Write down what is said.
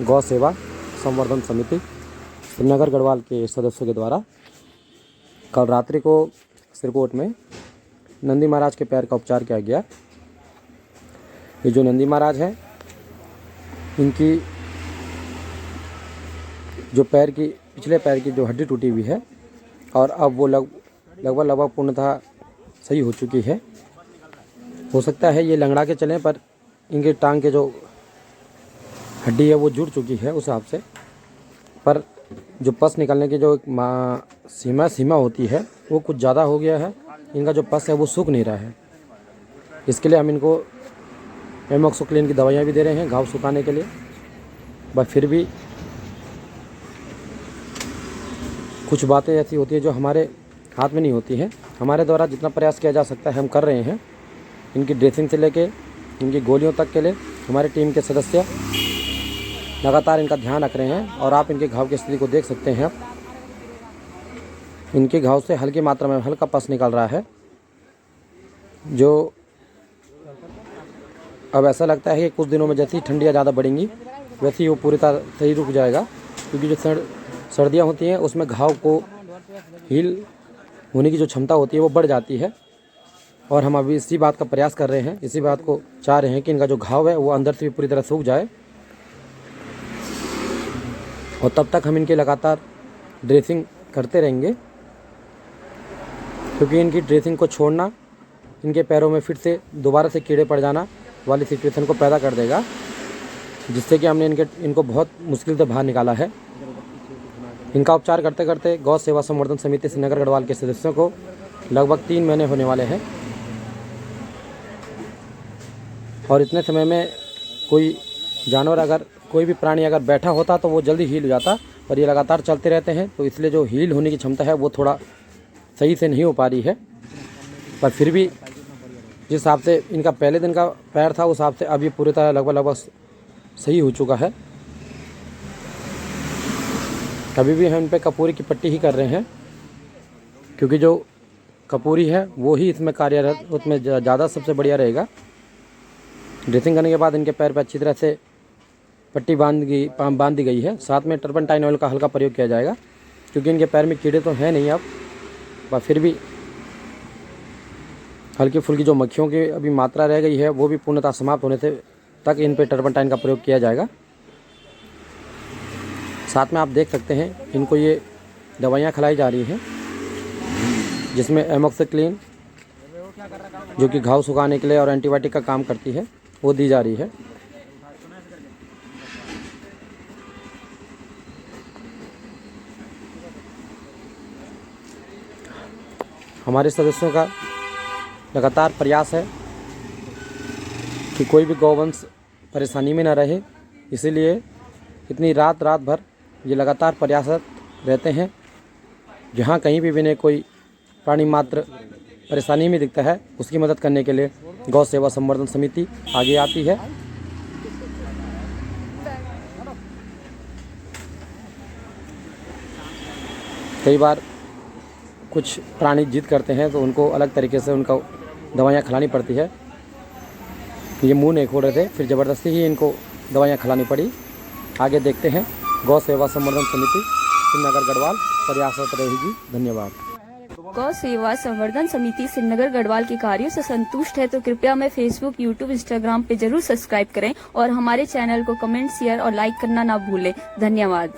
गौ सेवा संवर्धन समिति श्रीनगर गढ़वाल के सदस्यों के द्वारा कल रात्रि को सिरकोट में नंदी महाराज के पैर का उपचार किया गया। ये जो नंदी महाराज है, इनकी जो पिछले पैर की जो हड्डी टूटी हुई है और अब वो लगभग पूर्णतः सही हो चुकी है। हो सकता है ये लंगड़ा के चलें, पर इनके टांग के जो हड्डी है वो जुड़ चुकी है उस हिसाब से, पर जो पस निकलने की जो सीमा होती है वो कुछ ज़्यादा हो गया है। इनका जो पस है वो सूख नहीं रहा है। इसके लिए हम इनको एमोक्सिक्लिन की दवाइयाँ भी दे रहे हैं घाव सुखाने के लिए, पर फिर भी कुछ बातें ऐसी होती है जो हमारे हाथ में नहीं होती हैं। हमारे द्वारा जितना प्रयास किया जा सकता है हम कर रहे हैं। इनकी ड्रेसिंग से लेके इनकी गोलियों तक के लिए हमारी टीम के सदस्य लगातार इनका ध्यान रख रहे हैं। और आप इनके घाव की स्थिति को देख सकते हैं। इनके घाव से हल्की मात्रा में हल्का पस निकल रहा है, जो अब ऐसा लगता है कि कुछ दिनों में जैसी ठंडियाँ ज़्यादा बढ़ेंगी वैसे ही वो पूरी तरह से ही रुक जाएगा, क्योंकि जो सर्दियाँ होती हैं उसमें घाव को हील होने की जो क्षमता होती है वो बढ़ जाती है। और हम अभी इसी बात का प्रयास कर रहे हैं, इसी बात को चाह रहे हैं कि इनका जो घाव है वो अंदर से भी पूरी तरह सूख जाए। और तब तक हम इनके लगातार ड्रेसिंग करते रहेंगे, क्योंकि इनकी ड्रेसिंग को छोड़ना इनके पैरों में फिर से दोबारा से कीड़े पड़ जाना वाली सिचुएशन को पैदा कर देगा, जिससे कि हमने इनको बहुत मुश्किल से बाहर निकाला है। इनका उपचार करते करते गौ सेवा संवर्धन समिति श्रीनगर गढ़वाल के सदस्यों को लगभग 3 महीने होने वाले हैं। और इतने समय में कोई जानवर कोई भी प्राणी अगर बैठा होता तो वो जल्दी हील हो जाता, पर ये लगातार चलते रहते हैं, तो इसलिए जो हील होने की क्षमता है वो थोड़ा सही से नहीं हो पा रही है। पर फिर भी जिस हिसाब से इनका पहले दिन का पैर था उस हिसाब से अब ये पूरी तरह लगभग सही हो चुका है। अभी भी हम इन पर कपूरी की पट्टी ही कर रहे हैं, क्योंकि जो कपूरी है वो ही इसमें कार्यरत, उसमें ज़्यादा सबसे बढ़िया रहेगा। ड्रेसिंग करने के बाद इनके पैर पर अच्छी तरह से पट्टी बांध दी गई है। साथ में टर्पंटाइन ऑयल का हल्का प्रयोग किया जाएगा, क्योंकि इनके पैर में कीड़े तो हैं नहीं अब, पर फिर भी हल्की फुल्की जो मक्खियों की अभी मात्रा रह गई है वो भी पूर्णतः समाप्त होने से तक इन पे टर्पंटाइन का प्रयोग किया जाएगा। साथ में आप देख सकते हैं इनको ये दवाइयाँ खिलाई जा रही हैं, जिसमें एमोक्सिक्लिन जो कि घाव सुखाने के लिए और एंटीबायोटिक का काम करती है वो दी जा रही है। हमारे सदस्यों का लगातार प्रयास है कि कोई भी गौवंश परेशानी में न रहे, इसीलिए इतनी रात भर ये लगातार प्रयासरत रहते हैं। जहाँ कहीं भी इन्हें कोई प्राणी मात्र परेशानी में दिखता है उसकी मदद करने के लिए गौ सेवा संवर्धन समिति आगे आती है। कई बार कुछ प्राणी जिद करते हैं तो उनको अलग तरीके से उनको दवाइयाँ खिलानी पड़ती है। ये मुंह नहीं खोल रहे थे, फिर ज़बरदस्ती ही इनको दवाइयाँ खिलानी पड़ी। आगे देखते हैं। गौ सेवा संवर्धन समिति श्रीनगर गढ़वाल प्रयासरत रहेगी। धन्यवाद। गौ सेवा संवर्धन समिति श्रीनगर गढ़वाल के कार्यों से संतुष्ट है तो कृपया हमें फेसबुक, यूट्यूब, इंस्टाग्राम पे जरूर सब्सक्राइब करें और हमारे चैनल को कमेंट, शेयर और लाइक करना ना भूलें। धन्यवाद।